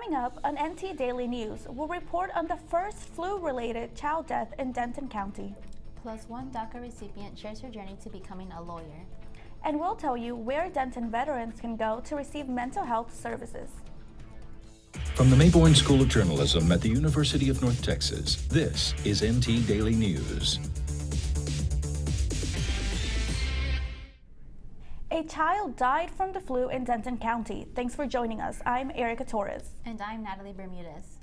Coming up on NT Daily News, we'll report on the first flu-related child death in Denton County. Plus, one DACA recipient shares her journey to becoming a lawyer. And we'll tell you where Denton veterans can go to receive mental health services. From the Mayborn School of Journalism at the University of North Texas, this is NT Daily News. A child died from the flu in Denton County. Thanks for joining us. I'm Erica Torres. And I'm Natalie Bermudez.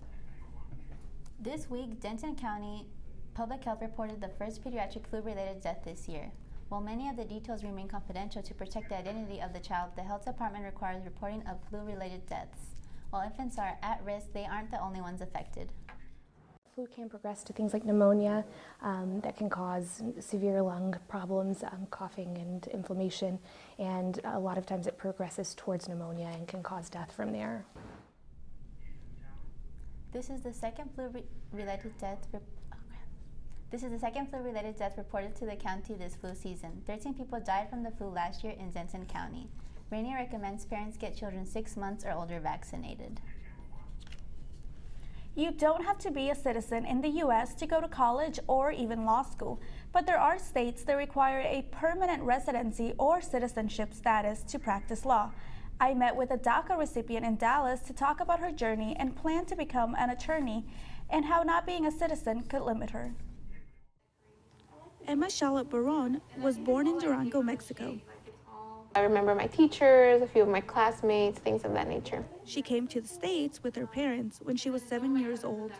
This week, Denton County Public Health reported the first pediatric flu-related death this year. While many of the details remain confidential to protect the identity of the child, the health department requires reporting of flu-related deaths. While infants are at risk, they aren't the only ones affected. Flu can progress to things like pneumonia that can cause severe lung problems, coughing and inflammation, and a lot of times it progresses towards pneumonia and can cause death from there. This is the second flu-related death reported to the county this flu season. 13 people died from the flu last year in Denton County. Rainey recommends parents get children 6 months or older vaccinated. You don't have to be a citizen in the U.S. to go to college or even law school, but there are states that require a permanent residency or citizenship status to practice law. I met with a DACA recipient in Dallas to talk about her journey and plan to become an attorney and how not being a citizen could limit her. Emma Charlotte Baron was born in Durango, Mexico. I remember my teachers, a few of my classmates, things of that nature. She came to the States with her parents when she was 7 years old.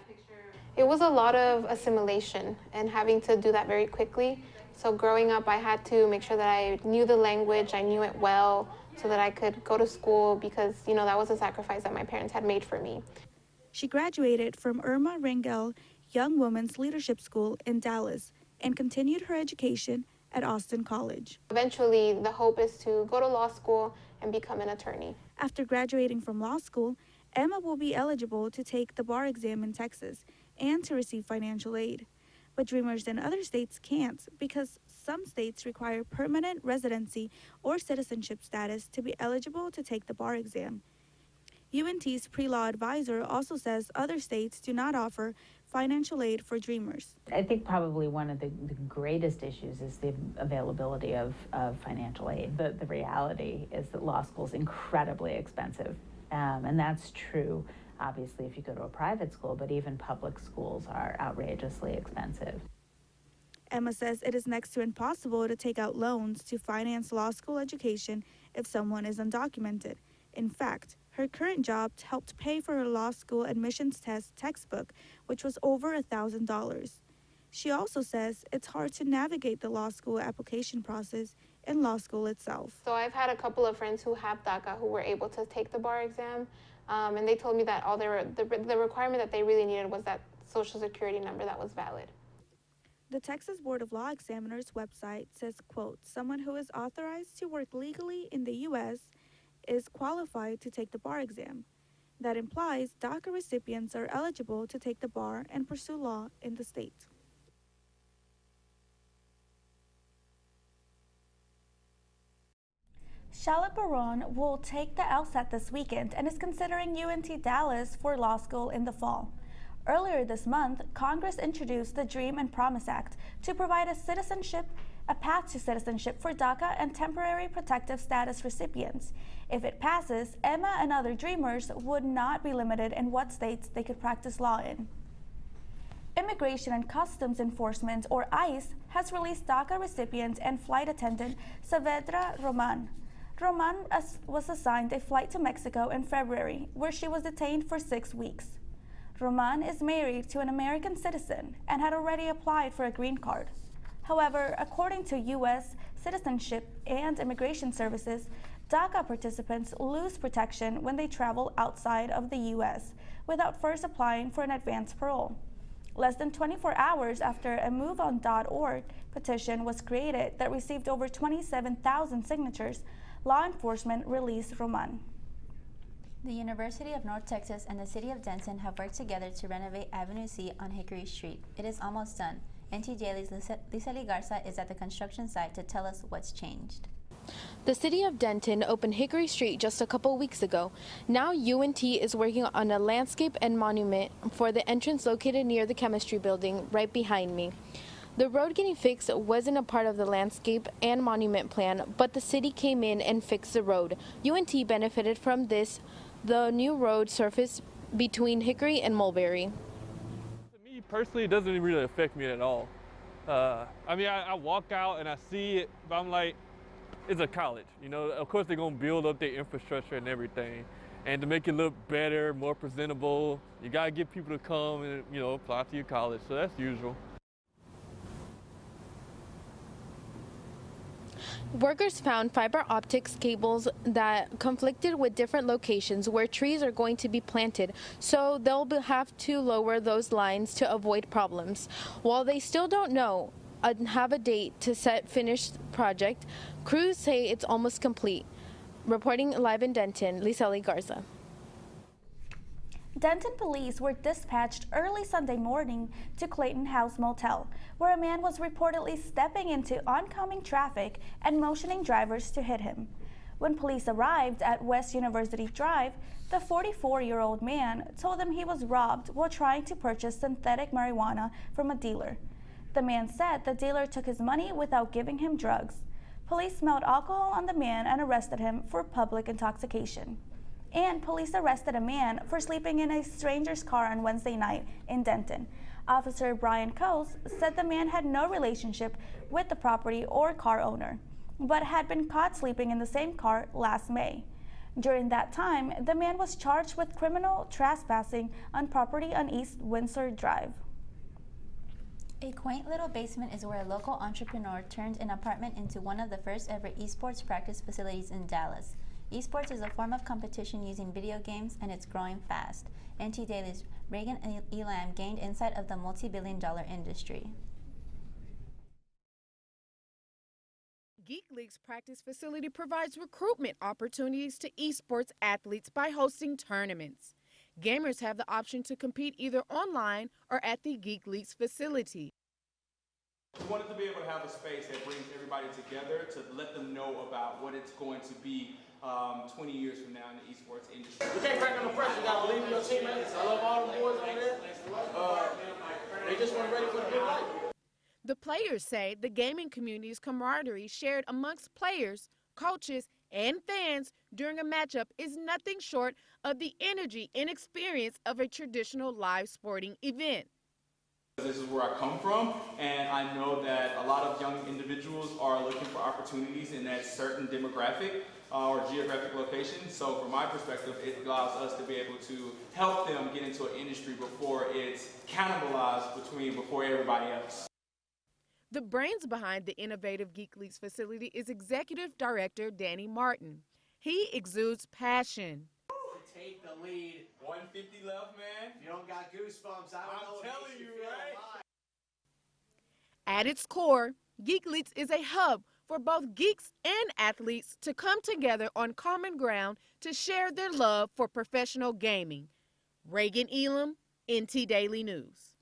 It was a lot of assimilation and having to do that very quickly. So growing up, I had to make sure that I knew the language, I knew it well, so that I could go to school because, that was a sacrifice that my parents had made for me. She graduated from Irma Rangel Young Women's Leadership School in Dallas and continued her education at Austin College. Eventually, the hope is to go to law school and become an attorney. After graduating from law school, Emma will be eligible to take the bar exam in Texas and to receive financial aid. But dreamers in other states can't because some states require permanent residency or citizenship status to be eligible to take the bar exam. UNT's pre-law advisor also says other states do not offer financial aid for dreamers. I think probably one of the greatest issues is the availability of financial aid. The reality is that law school is incredibly expensive, and that's true obviously if you go to a private school, but even public schools are outrageously expensive. Emma says it is next to impossible to take out loans to finance law school education if someone is undocumented. In fact, her current job helped pay for her law school admissions test textbook, which was over $1,000. She also says it's hard to navigate the law school application process in law school itself. So I've had a couple of friends who have DACA who were able to take the bar exam, and they told me that the requirement that they really needed was that social security number that was valid. The Texas Board of Law Examiners website says, quote, someone who is authorized to work legally in the U.S. is qualified to take the bar exam. That implies DACA recipients are eligible to take the bar and pursue law in the state. Charlotte Baron will take the LSAT this weekend and is considering UNT Dallas for law school in the fall. Earlier this month, Congress introduced the Dream and Promise Act to provide a path to citizenship for DACA and temporary protective status recipients. If it passes, Emma and other dreamers would not be limited in what states they could practice law in. Immigration and Customs Enforcement, or ICE, has released DACA recipient and flight attendant Saavedra Roman. Roman was assigned a flight to Mexico in February, where she was detained for 6 weeks. Roman is married to an American citizen and had already applied for a green card. However, according to U.S. Citizenship and Immigration Services, DACA participants lose protection when they travel outside of the U.S. without first applying for an advance parole. Less than 24 hours after a MoveOn.org petition was created that received over 27,000 signatures, law enforcement released Roman. The University of North Texas and the City of Denton have worked together to renovate Avenue C on Hickory Street. It is almost done. NT Daily's Lisa Lee Garza is at the construction site to tell us what's changed. The city of Denton opened Hickory Street just a couple weeks ago. Now UNT is working on a landscape and monument for the entrance located near the chemistry building right behind me. The road getting fixed wasn't a part of the landscape and monument plan, but the city came in and fixed the road. UNT benefited from this, the new road surface between Hickory and Mulberry. To me personally, it doesn't really affect me at all. I mean, I walk out and I see it, but I'm like, it's a college, you know. Of course, they're gonna build up their infrastructure and everything, and to make it look better, more presentable, you gotta get people to come and, you know, apply to your college. So that's usual. Workers found fiber optics cables that conflicted with different locations where trees are going to be planted, so they'll have to lower those lines to avoid problems. While they still don't know have a date to set finished project, crews say it's almost complete. Reporting live in Denton, Liseli Garza. Denton police were dispatched early Sunday morning to Clayton House Motel, where a man was reportedly stepping into oncoming traffic and motioning drivers to hit him. When police arrived at West University Drive, the 44-year-old man told them he was robbed while trying to purchase synthetic marijuana from a dealer. The man said the dealer took his money without giving him drugs. Police smelled alcohol on the man and arrested him for public intoxication. And police arrested a man for sleeping in a stranger's car on Wednesday night in Denton. Officer Brian Coase said the man had no relationship with the property or car owner, but had been caught sleeping in the same car last May. During that time, the man was charged with criminal trespassing on property on East Windsor Drive. A quaint little basement is where a local entrepreneur turned an apartment into one of the first ever esports practice facilities in Dallas. Esports is a form of competition using video games, and it's growing fast. NT Daily's Reagan Elam gained insight of the multi-billion-dollar industry. Geek League's practice facility provides recruitment opportunities to esports athletes by hosting tournaments. Gamers have the option to compete either online or at the Geek League's facility. We wanted to be able to have a space that brings everybody together to let them know about what it's going to be 20 years from now in the esports industry. You can't crack on the pressure. You got to believe in your teammates. I love all the boys over there. They just weren't ready for the big light. The players say the gaming community's camaraderie shared amongst players, coaches, and fans during a matchup is nothing short of the energy and experience of a traditional live sporting event. This is where I come from, and I know that a lot of young individuals are looking for opportunities in that certain demographic or geographic location. So from my perspective, it allows us to be able to help them get into an industry before it's cannibalized before everybody else. The brains behind the innovative Geek League's facility is Executive Director Danny Martin. He exudes passion. Take the lead. 150 left, man. If you don't got goosebumps, I don't know. I'm telling you, right? At its core, Geek Leagues is a hub for both geeks and athletes to come together on common ground to share their love for professional gaming. Reagan Elam, NT Daily News.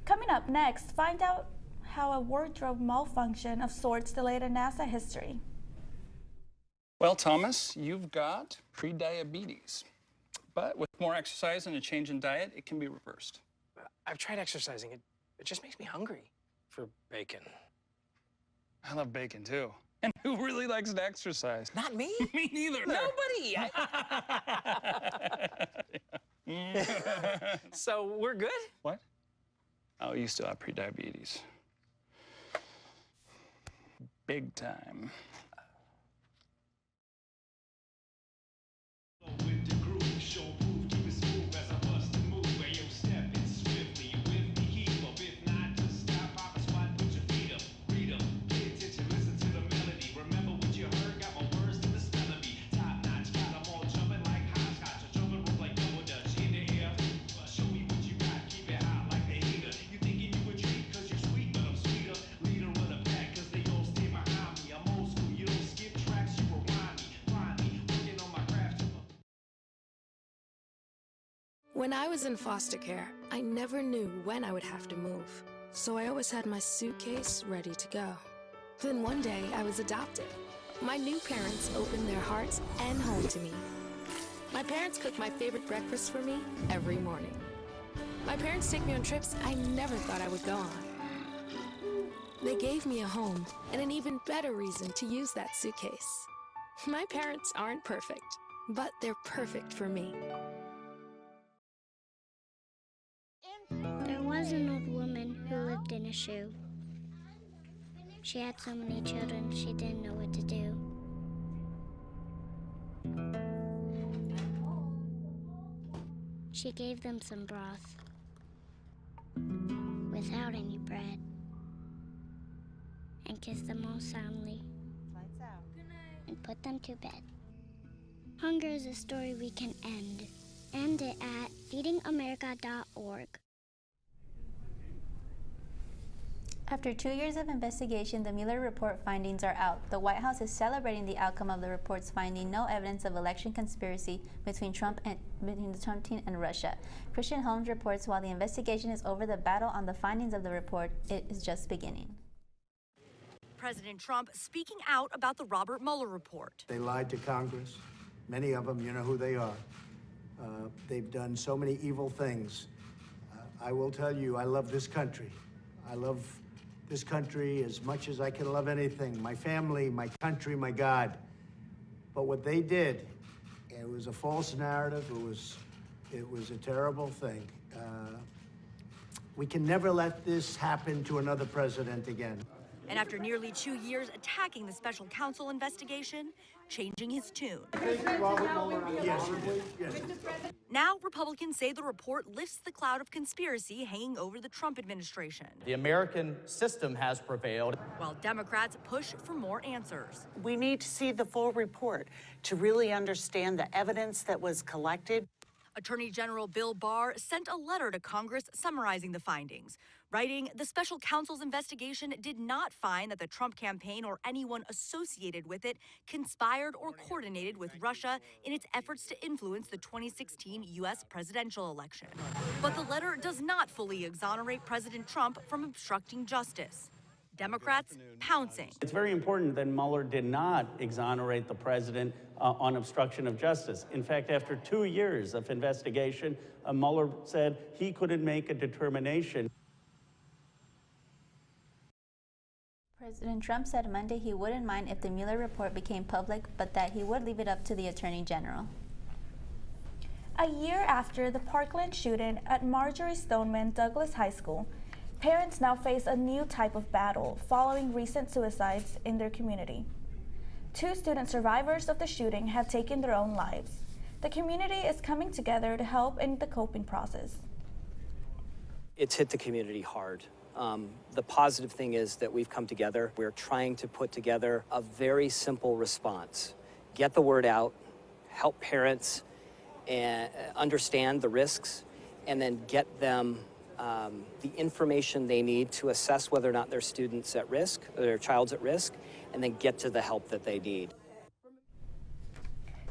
Coming up next, find out how a wardrobe malfunction of sorts delayed a NASA history. Well, Thomas, you've got pre-diabetes. But with more exercise and a change in diet, it can be reversed. I've tried exercising. It just makes me hungry for bacon. I love bacon, too. And who really likes to exercise? Not me. Me neither. Nobody. So we're good? What? Oh, you still have pre-diabetes. Big time. When I was in foster care, I never knew when I would have to move, so I always had my suitcase ready to go. Then one day, I was adopted. My new parents opened their hearts and home to me. My parents cook my favorite breakfast for me every morning. My parents take me on trips I never thought I would go on. They gave me a home and an even better reason to use that suitcase. My parents aren't perfect, but they're perfect for me. There was an old woman who lived in a shoe. She had so many children, she didn't know what to do. She gave them some broth without any bread and kissed them all soundly and put them to bed. Hunger is a story we can end. End it at feedingamerica.org. After 2 years of investigation, the Mueller report findings are out. The White House is celebrating the outcome of the report's finding no evidence of election conspiracy between the Trump team and Russia. Christian Holmes reports while the investigation is over, the battle on the findings of the report is just beginning. President Trump speaking out about the Robert Mueller report. They lied to Congress. Many of them, you know who they are. They've done so many evil things. I will tell you, I love this country. I love this country as much as I can love anything. My family, my country, my God. But what they did, it was a false narrative. It was a terrible thing. We can never let this happen to another president again. And after nearly 2 years attacking the special counsel investigation, changing his tune. Yes, yes. Now, Republicans say the report lifts the cloud of conspiracy hanging over the Trump administration. The American system has prevailed. While Democrats push for more answers. We need to see the full report to really understand the evidence that was collected. Attorney General Bill Barr sent a letter to Congress summarizing the findings, writing, the special counsel's investigation did not find that the Trump campaign or anyone associated with it conspired or coordinated with Russia in its efforts to influence the 2016 U.S. presidential election. But the letter does not fully exonerate President Trump from obstructing justice. Democrats pouncing. It's very important that Mueller did not exonerate the president on obstruction of justice. In fact, after 2 years of investigation, Mueller said he couldn't make a determination. President Trump said Monday he wouldn't mind if the Mueller report became public, but that he would leave it up to the Attorney General. A year after the Parkland shooting at Marjory Stoneman Douglas High School, parents now face a new type of battle following recent suicides in their community. 2 student survivors of the shooting have taken their own lives. The community is coming together to help in the coping process. It's hit the community hard. The positive thing is that we've come together. We're trying to put together a very simple response. Get the word out, help parents and understand the risks, and then get them the information they need to assess whether or not their student's at risk, or their child's at risk, and then get to the help that they need.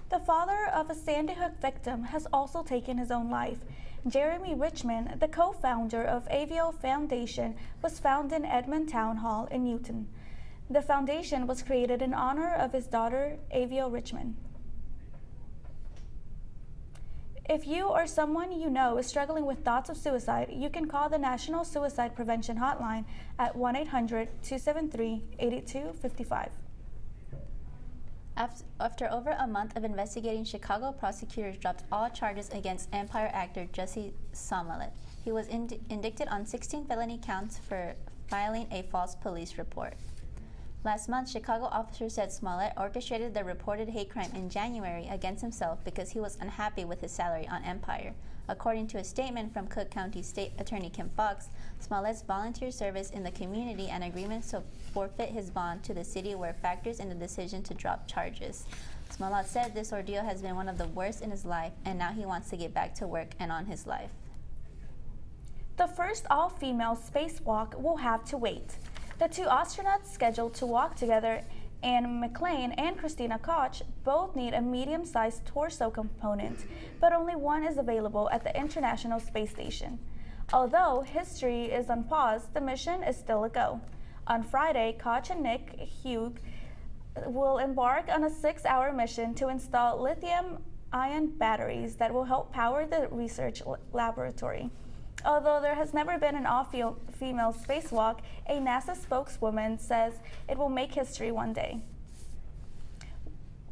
The father of a Sandy Hook victim has also taken his own life. Jeremy Richmond, the co-founder of Avio Foundation, was found in Edmond Town Hall in Newton. The foundation was created in honor of his daughter, Avio Richmond. If you or someone you know is struggling with thoughts of suicide, you can call the National Suicide Prevention Hotline at 1-800-273-8255. After over a month of investigating, Chicago prosecutors dropped all charges against Empire actor Jussie Smollett. He was indicted on 16 felony counts for filing a false police report. Last month, Chicago officers said Smollett orchestrated the reported hate crime in January against himself because he was unhappy with his salary on Empire. According to a statement from Cook County State Attorney Kim Fox, Smollett's volunteer service in the community and agreements to forfeit his bond to the city were factors in the decision to drop charges. Smollett said this ordeal has been one of the worst in his life, and now he wants to get back to work and on his life. The first all-female spacewalk will have to wait. The 2 astronauts scheduled to walk together, Anne McClain and Christina Koch, both need a medium-sized torso component, but only one is available at the International Space Station. Although history is on pause, the mission is still a go. On Friday, Koch and Nick Hugh will embark on a 6-hour mission to install lithium-ion batteries that will help power the research laboratory. Although there has never been an all-female spacewalk, a NASA spokeswoman says it will make history one day.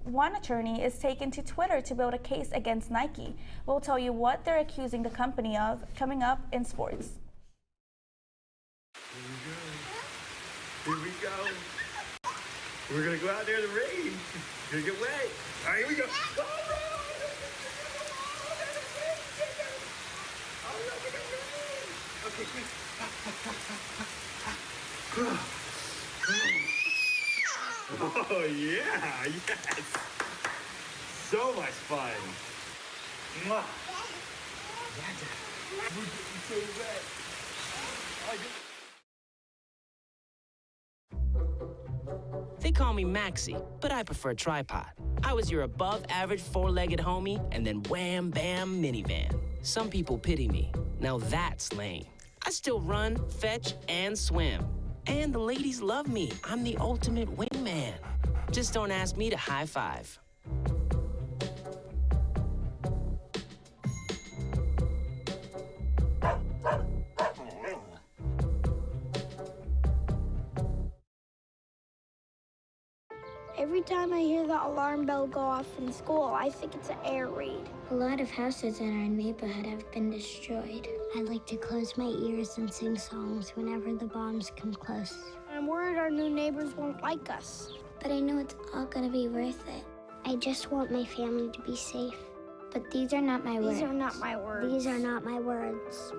One attorney is taken to Twitter to build a case against Nike. We'll tell you what they're accusing the company of coming up in sports. Here we go. We're gonna go out there in the rain. Gonna get wet. All right, here we go. Okay, quick. Oh yeah, yes. So much fun. Mwah. We're getting so wet. They call me Maxie, but I prefer tripod. I was your above-average four-legged homie, and then wham, bam, minivan. Some people pity me. Now that's lame. I still run, fetch, and swim. And the ladies love me. I'm the ultimate wingman. Just don't ask me to high five. Every time I hear the alarm bell go off in school, I think it's an air raid. A lot of houses in our neighborhood have been destroyed. I like to close my ears and sing songs whenever the bombs come close. I'm worried our new neighbors won't like us. But I know it's all gonna be worth it. I just want my family to be safe. But these are not my words. These are not my words. These are not my words.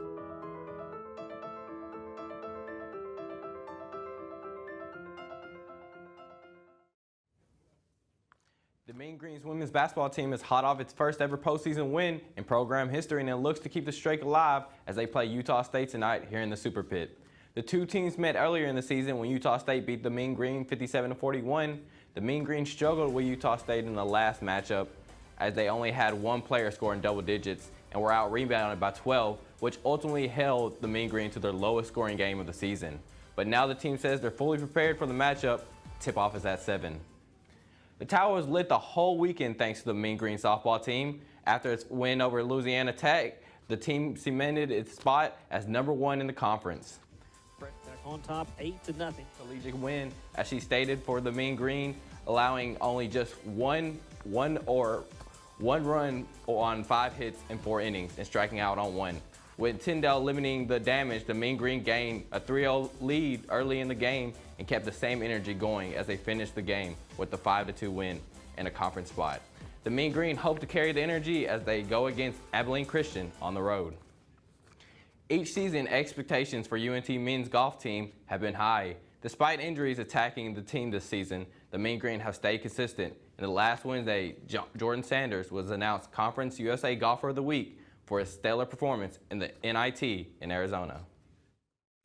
The Mean Greens women's basketball team is hot off its first ever postseason win in program history, and it looks to keep the streak alive as they play Utah State tonight here in the Super Pit. The two teams met earlier in the season when Utah State beat the Mean Green 57-41. The Mean Green struggled with Utah State in the last matchup as they only had one player score in double digits and were out-rebounded by 12, which ultimately held the Mean Green to their lowest scoring game of the season. But now the team says they're fully prepared for the matchup. Tip-off is at 7. The tower was lit the whole weekend thanks to the Mean Green softball team. After its win over Louisiana Tech, the team cemented its spot as number 1 in the conference. Back on top, 8-0. Collegiate win, as she stated, for the Mean Green, allowing only just one run on 5 hits in 4 innings and striking out on 1. With Tyndale limiting the damage, the Mean Green gained a 3-0 lead early in the game and kept the same energy going as they finished the game with the 5-2 win and a conference spot. The Mean Green hope to carry the energy as they go against Abilene Christian on the road. Each season, expectations for UNT men's golf team have been high. Despite injuries attacking the team this season, the Mean Green have stayed consistent. And the last Wednesday, Jordan Sanders was announced Conference USA Golfer of the Week for his stellar performance in the NIT in Arizona.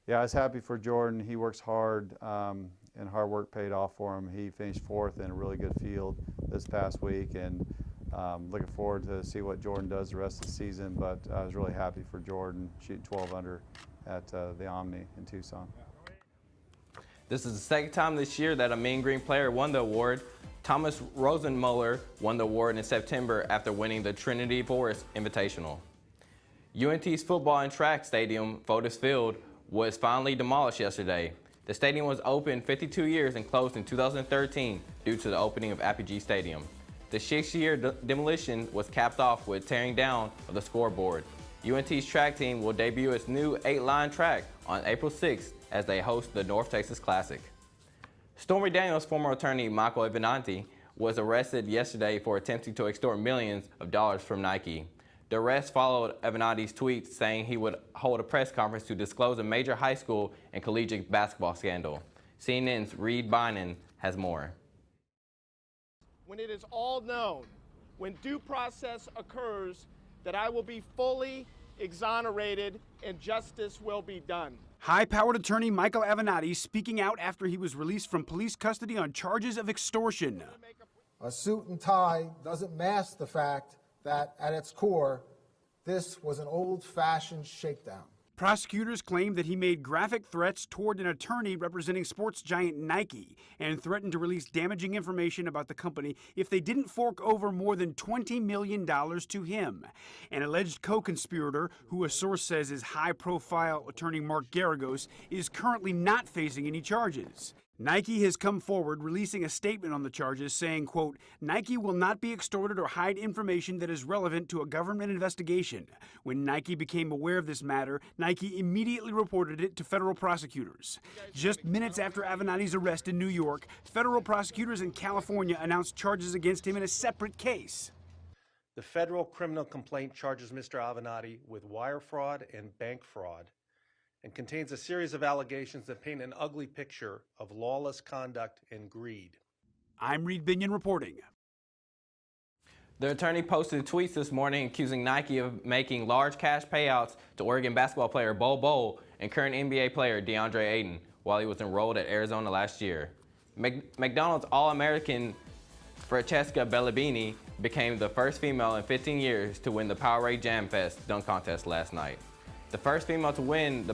Yeah, I was happy for Jordan. He works hard, and hard work paid off for him. He finished 4th in a really good field this past week, and looking forward to see what Jordan does the rest of the season. But I was really happy for Jordan, shooting 12 under at the Omni in Tucson. This is the second time this year that a Mean Green player won the award. Thomas Rosenmuller won the award in September after winning the Trinity Forest Invitational. UNT's football and track stadium, Fotis Field, was finally demolished yesterday. The stadium was open 52 years and closed in 2013 due to the opening of Apogee Stadium. The 6-year demolition was capped off with tearing down of the scoreboard. UNT's track team will debut its new 8-line track on April 6th as they host the North Texas Classic. Stormy Daniels' former attorney Michael Avenatti was arrested yesterday for attempting to extort millions of dollars from Nike. The arrest followed Avenatti's tweets saying he would hold a press conference to disclose a major high school and collegiate basketball scandal. CNN's Reed Bynum has more. When it is all known, when due process occurs, that I will be fully exonerated and justice will be done. High-powered attorney Michael Avenatti speaking out after he was released from police custody on charges of extortion. A suit and tie doesn't mask the fact that at its core, this was an old-fashioned shakedown. Prosecutors claim that he made graphic threats toward an attorney representing sports giant Nike and threatened to release damaging information about the company if they didn't fork over more than $20 million to him. An alleged co-conspirator, who a source says is high-profile attorney Mark Garagos, is currently not facing any charges. Nike has come forward, releasing a statement on the charges saying, quote, Nike will not be extorted or hide information that is relevant to a government investigation. When Nike became aware of this matter, Nike immediately reported it to federal prosecutors. Just minutes after Avenatti's arrest in New York, federal prosecutors in California announced charges against him in a separate case. The federal criminal complaint charges Mr. Avenatti with wire fraud and bank fraud, and contains a series of allegations that paint an ugly picture of lawless conduct and greed. I'm Reed Binion reporting. The attorney posted tweets this morning accusing Nike of making large cash payouts to Oregon basketball player Bol Bol and current NBA player DeAndre Ayton while he was enrolled at Arizona last year. McDonald's All-American Francesca Bellabini became the first female in 15 years to win the Powerade Jam Fest dunk contest last night. The first female to win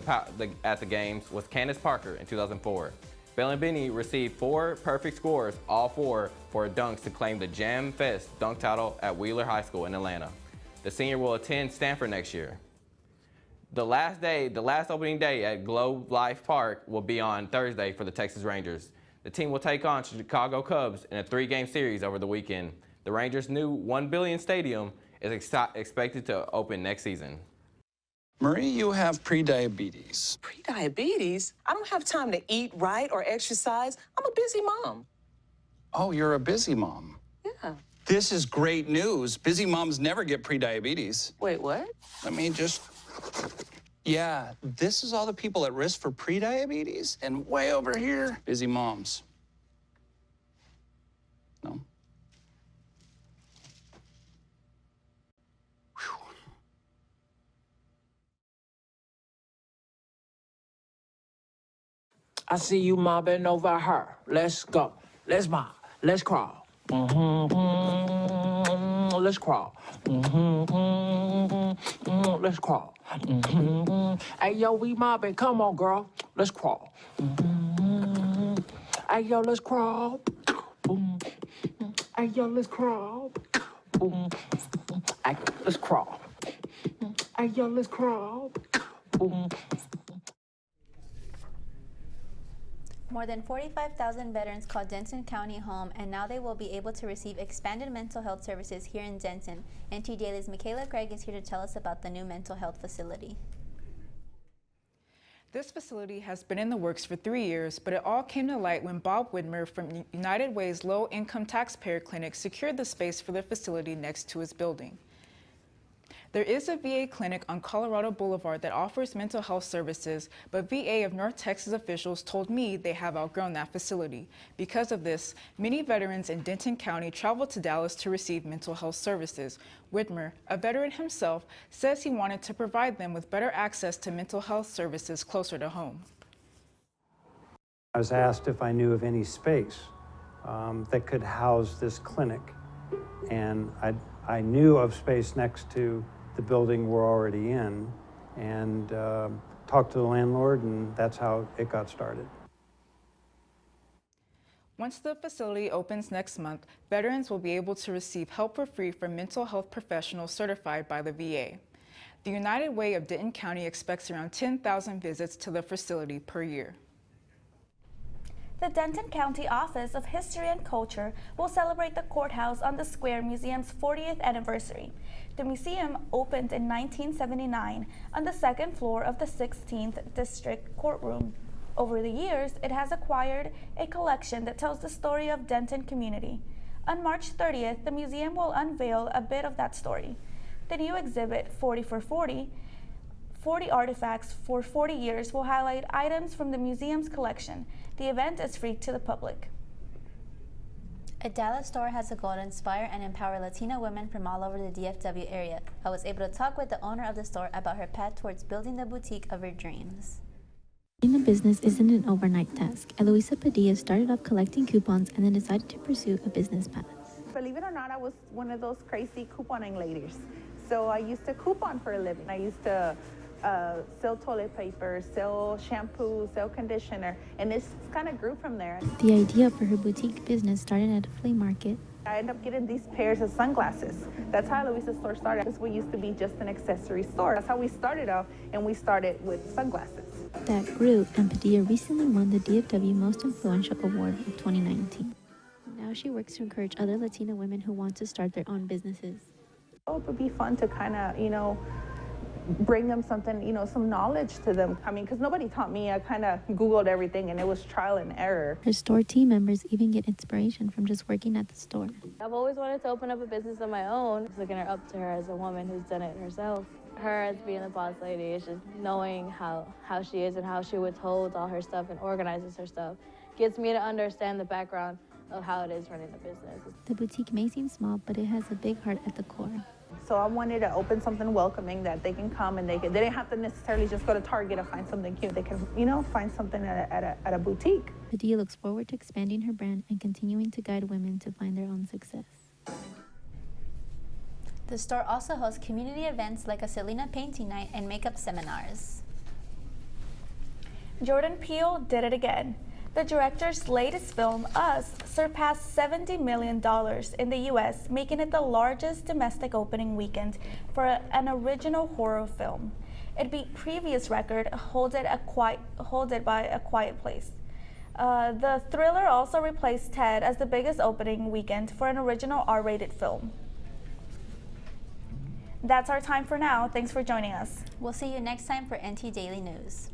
at the games was Candace Parker in 2004. Bellabini received 4 perfect scores, all 4 for dunks, to claim the Jam Fest dunk title at Wheeler High School in Atlanta. The senior will attend Stanford next year. The last opening day at Globe Life Park will be on Thursday for the Texas Rangers. The team will take on Chicago Cubs in a 3-game series over the weekend. The Rangers' new $1 billion stadium is expected to open next season. Marie, you have prediabetes. Prediabetes? I don't have time to eat right or exercise. I'm a busy mom. Oh, you're a busy mom. Yeah. This is great news. Busy moms never get prediabetes. Wait, what? Let me just... Yeah, this is all the people at risk for prediabetes, and way over here, busy moms. No? I see you mobbing over her. Let's go. Let's mob. Let's crawl. Let's crawl. Let's crawl. Hey, yo, we mobbing. Come on, girl. Let's crawl. Hey, yo, let's crawl. Hey, yo, let's crawl. Hey, let's crawl. Hey, yo, let's crawl. More than 45,000 veterans called Denton County home, and now they will be able to receive expanded mental health services here in Denton. NT Daily's Michaela Craig is here to tell us about the new mental health facility. This facility has been in the works for 3 years, but it all came to light when Bob Widmer from United Way's Low Income Taxpayer Clinic secured the space for the facility next to his building. There is a VA clinic on Colorado Boulevard that offers mental health services, but VA of North Texas officials told me they have outgrown that facility. Because of this, many veterans in Denton County travel to Dallas to receive mental health services. Widmer, a veteran himself, says he wanted to provide them with better access to mental health services closer to home. I was asked if I knew of any space that could house this clinic, and I knew of space next to the building we're already in, and talked to the landlord, and that's how it got started. Once the facility opens next month, veterans will be able to receive help for free from mental health professionals certified by the VA. The United Way of Denton County expects around 10,000 visits to the facility per year. The Denton County Office of History and Culture will celebrate the courthouse on the Square Museum's 40th anniversary. The museum opened in 1979 on the second floor of the 16th District Courtroom. Over the years, it has acquired a collection that tells the story of Denton community. On March 30th, the museum will unveil a bit of that story. The new exhibit, 40 for 40 Artifacts for 40 Years, will highlight items from the museum's collection. The event is free to the public. A Dallas store has a goal to inspire and empower Latina women from all over the DFW area. I was able to talk with the owner of the store about her path towards building the boutique of her dreams. Starting a business isn't an overnight task. Eloisa Padilla started off collecting coupons and then decided to pursue a business path. Believe it or not, I was one of those crazy couponing ladies. So I used to coupon for a living. I used to sell toilet paper, sell shampoo, sell conditioner, and this kind of grew from there. The idea for her boutique business started at a flea market. I ended up getting these pairs of sunglasses. That's how Eloisa's store started. This used to be just an accessory store. That's how we started off, and we started with sunglasses. That grew, and Padilla recently won the DFW Most Influential Award of 2019. Now she works to encourage other Latina women who want to start their own businesses. Oh, it would be fun to kind of, bring them something, some knowledge to them. I mean, because nobody taught me. I kind of Googled everything, and it was trial and error. Her store team members even get inspiration from just working at the store. I've always wanted to open up a business of my own. Just looking up to her as a woman who's done it herself. Her as being the boss lady is just knowing how she is and how she withholds all her stuff and organizes her stuff. Gets me to understand the background of how it is running a business. The boutique may seem small, but it has a big heart at the core. So I wanted to open something welcoming that they can come and they didn't have to necessarily just go to Target to find something cute. They can, find something at a boutique. Padilla looks forward to expanding her brand and continuing to guide women to find their own success. The store also hosts community events like a Selena painting night and makeup seminars. Jordan Peele did it again. The director's latest film, Us, surpassed $70 million in the U.S., making it the largest domestic opening weekend for an original horror film. It beat previous record holded by A Quiet Place. The thriller also replaced Ted as the biggest opening weekend for an original R-rated film. That's our time for now. Thanks for joining us. We'll see you next time for NT Daily News.